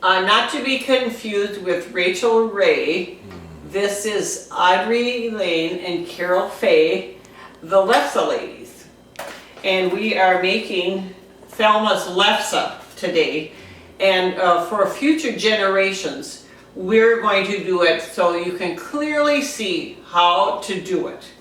Not to be confused with Rachel Ray. This is Audrey Lane and Carol Faye, the Lefse ladies. And we are making Thelma's Lefse today. And for future generations, we're going to do it so you can clearly see how to do it.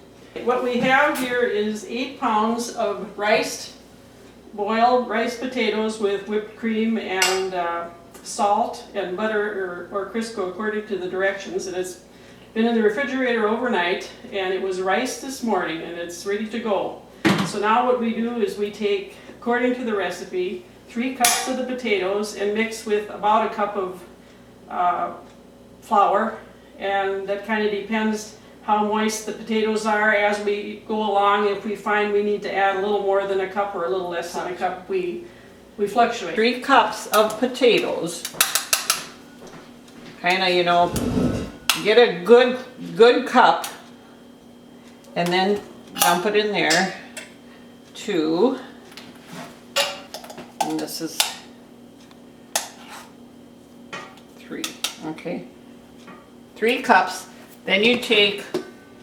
What we have here is 8 pounds of boiled rice potatoes with whipped cream and salt and butter or Crisco according to the directions, and it's been in the refrigerator overnight, and it was riced this morning and it's ready to go. So now what we do is we take, according to the recipe, 3 cups of the potatoes and mix with about a cup of flour, and that kind of depends how moist the potatoes are as we go along. If we find we need to add a little more than a cup or a little less than a cup, we fluctuate. 3 cups of potatoes. Kind of, you know, get a good cup and then dump it in there. 2, and this is 3, okay. 3 cups. Then you take,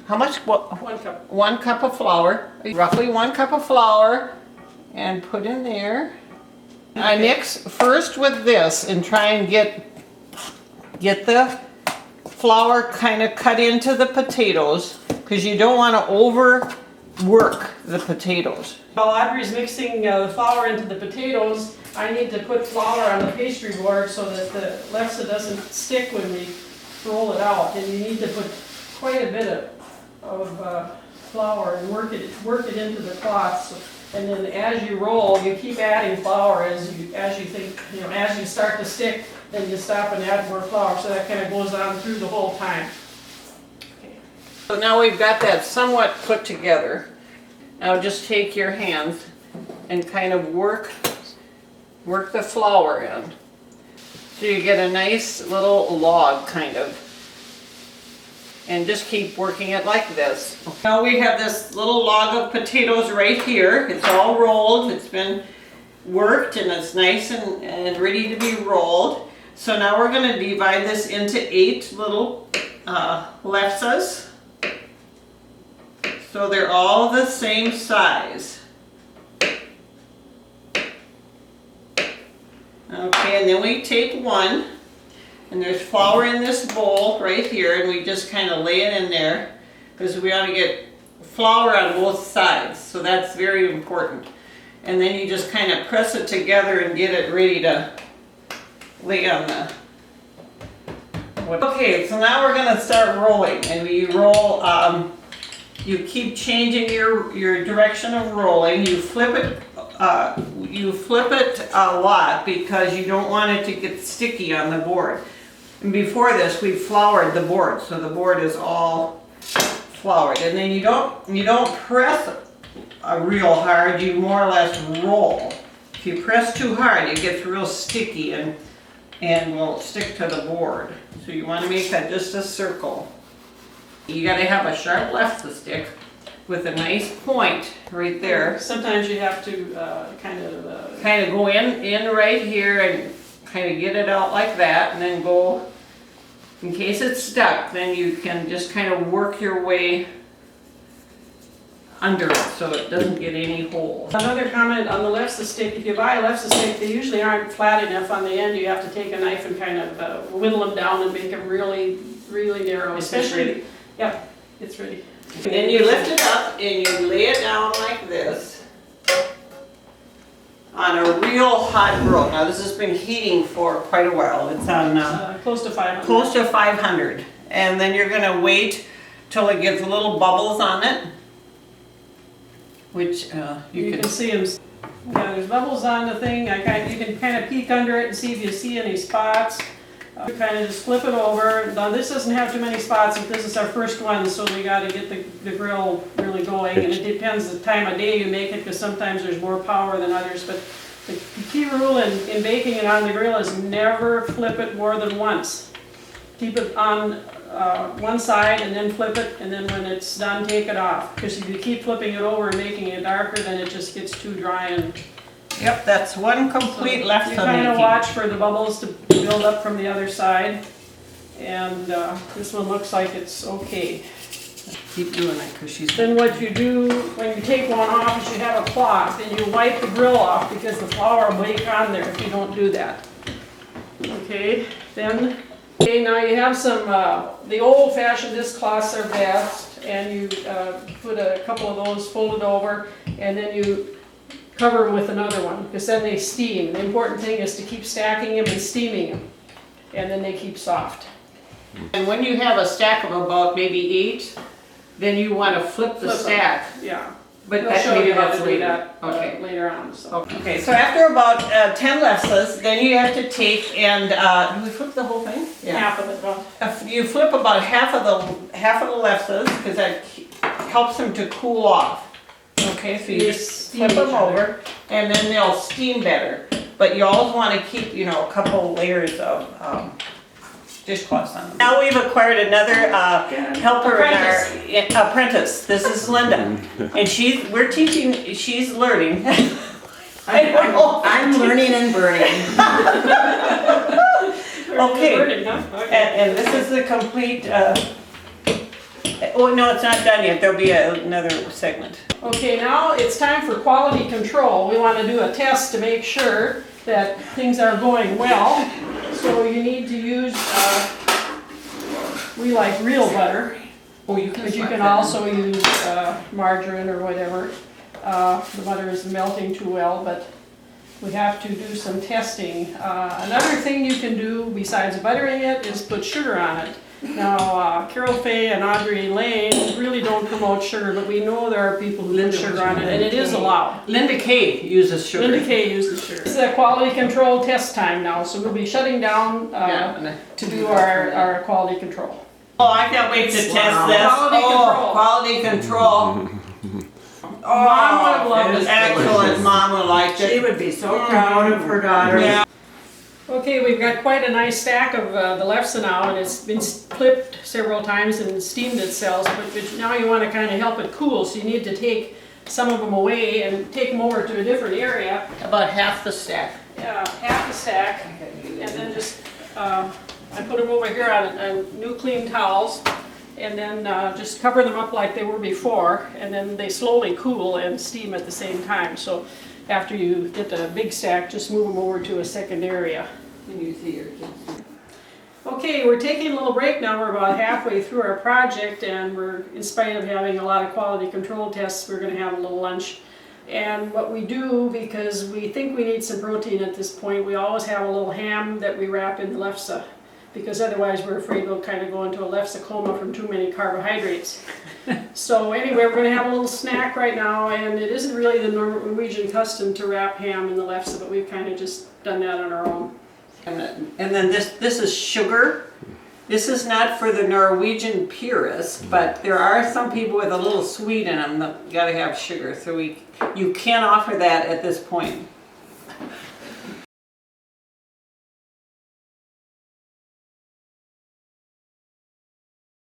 how much? 1 cup. 1 cup of flour, roughly 1 cup of flour, and put in there. Okay. I mix first with this and try and get the flour kind of cut into the potatoes, because you don't want to overwork the potatoes. While Audrey's mixing the flour into the potatoes, I need to put flour on the pastry board so that the lefse doesn't stick when we roll it out. And you need to put quite a bit of flour and work it into the cloth. So, and then as you roll, you keep adding flour as you think, you know, as you start to stick, then you stop and add more flour. So that kind of goes on through the whole time. Okay. So now we've got that somewhat put together. Now just take your hands and kind of work the flour in. So you get a nice little log kind of. And just keep working it like this. Now we have this little log of potatoes right here. It's all rolled, it's been worked, and it's nice and ready to be rolled. So now we're going to divide this into 8 little lefses. So they're all the same size. Okay, and then we take one, and there's flour in this bowl right here, and we just kind of lay it in there because we want to get flour on both sides, so that's very important. And then you just kind of press it together and get it ready to lay on the... Okay, so now we're going to start rolling, and we roll, you keep changing your direction of rolling. You flip it a lot because you don't want it to get sticky on the board. And before this, we floured the board, so the board is all floured. And then you don't press real hard. You more or less roll. If you press too hard, it gets real sticky and will stick to the board. So you want to make that just a circle. You got to have a sharp lefse stick with a nice point right there. Sometimes you have to kind of go in right here and kind of get it out like that, and then go, in case it's stuck, then you can just kind of work your way under it so it doesn't get any holes. Another comment on the lefse stick: if you buy a lefse stick, they usually aren't flat enough on the end. You have to take a knife and kind of whittle them down and make them really, really narrow. Especially, yeah, it's ready. And then you lift it up and you lay it down like this on a real hot grill. Now this has been heating for quite a while. It's on close to 500. Close to 500. And then you're going to wait till it gets little bubbles on it, which you can see them. Yeah, there's bubbles on the thing. You can kind of peek under it and see if you see any spots. Kind of just flip it over. Now this doesn't have too many spots, but this is our first one, so we got to get the grill really going. And it depends the time of day you make it, because sometimes there's more power than others. But the key rule in baking it on the grill is never flip it more than once. Keep it on one side and then flip it, and then when it's done, take it off. Because if you keep flipping it over and making it darker, then it just gets too dry and Yep, that's one complete left You to kind of making. watch for the bubbles to build up from the other side. And this one looks like it's okay. Keep doing it because she's. Then what you do when you take one off is you have a cloth and you wipe the grill off because the flour will bake on there if you don't do that. Okay, then, okay, now you have some, the old-fashioned dishcloths are best, and you put a couple of those folded over, and then you cover them with another one, because then they steam. The important thing is to keep stacking them and steaming them, and then they keep soft. And when you have a stack of about maybe 8, then you want to flip the stack. Yeah. But We'll that show maybe you how that's to do later. that Okay. later on, so. Okay, so after about 10 Lefses, then you have to take and, do we flip the whole thing? Half of it, well. You flip about half of the Lefses, because that helps them to cool off. Okay, so you just flip them over, and then they'll steam better. But you always want to keep, you know, a couple layers of dishcloths on them. Now we've acquired another helper in our apprentice. This is Linda, and she's learning. I'm learning and burning. Okay. Burning, huh? Okay. And this is the complete. Oh no, it's not done yet. There'll be another segment. Okay, now it's time for quality control. We want to do a test to make sure that things are going well. So you need to use, we like real butter, Oh, you can. but you can also use margarine or whatever. The butter is melting too well, but we have to do some testing. Another thing you can do besides buttering it is put sugar on it. Now, Carol Fay and Audrey Lane really don't promote sugar, but we know there are people who put sugar on it, and it is allowed. Linda Kay uses sugar. Linda Kay uses sugar. It's a quality control test time now, so we'll be shutting down to do our quality control. Oh, I can't wait to test this. Quality control. Quality control. Mom would have loved It was it. excellent. Mom would like She it. would be so proud of her daughter. Yeah. Okay, we've got quite a nice stack of the Lefse now, and it's been flipped several times and steamed itself, but now you want to kind of help it cool, so you need to take some of them away and take them over to a different area. About half the stack. Half the stack, and then just, I put them over here on new clean towels, and then just cover them up like they were before, and then they slowly cool and steam at the same time. So after you get the big stack, just move them over to a second area. When you see your kids. Okay, we're taking a little break now. We're about halfway through our project, and we're, in spite of having a lot of quality control tests, we're going to have a little lunch. And what we do, because we think we need some protein at this point, we always have a little ham that we wrap in Lefse, because otherwise we're afraid we'll kind of go into a Lefse coma from too many carbohydrates. So anyway, we're going to have a little snack right now, and it isn't really the Norwegian custom to wrap ham in the Lefse, but we've kind of just done that on our own. And then this is sugar. This is not for the Norwegian purists, but there are some people with a little sweet in them that gotta have sugar. So you can't offer that at this point.